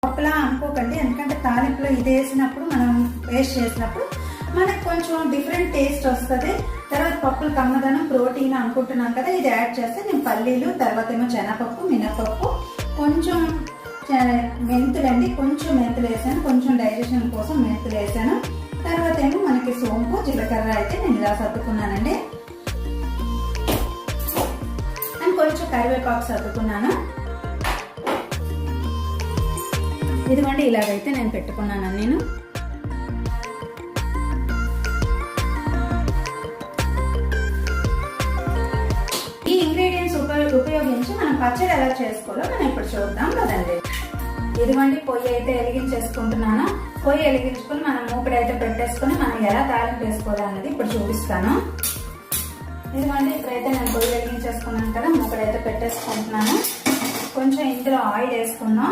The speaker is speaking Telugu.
పప్పులా అనుకోకండి, ఎందుకంటే తాలింపులో ఇది వేసినప్పుడు మనం పేస్ట్ చేసినప్పుడు మనకు కొంచెం డిఫరెంట్ టేస్ట్ వస్తుంది. తర్వాత పప్పులు కమ్మదనం ప్రోటీన్ అనుకుంటున్నాం కదా, ఇది యాడ్ చేస్తే నేను పల్లీలు, తర్వాత ఏమో శనగపప్పు, మినపప్పు, కొంచెం మెంతులు అండి, కొంచెం మెంతులు వేసాను, కొంచెం డైజెషన్ కోసం మెంతులు వేసాను. తర్వాత ఏమో మనకి సోంపు, జీలకర్ర అయితే నేను ఇలా సర్దుకున్నానండి. అండ్ కొంచెం కరివేపాకు సర్దుకున్నాను. ఇదిగోండి ఇలాగైతే నేను పెట్టుకున్నాను. నేను ఈ ఇంగ్రీడియంట్స్ ఉపయోగించి మనం పచ్చడి ఎలా చేసుకోవాలో మనం ఇప్పుడు చూద్దాం కదండి. ఇదిగోండి పొయ్యి అయితే వెలిగించేసుకుంటున్నాను. పొయ్యి వెలిగించుకొని మనం మూకుడు అయితే పెట్టేసుకొని మనం ఎలా తాలింపు వేసుకోవాలన్నది ఇప్పుడు చూపిస్తాను. ఇదిగోండి ఇప్పుడైతే నేను పొయ్యి వెలిగించేసుకున్నాను కదా, మూకుడు అయితే పెట్టేసుకుంటున్నాను. కొంచెం ఇందులో ఆయిల్ వేసుకుందాం.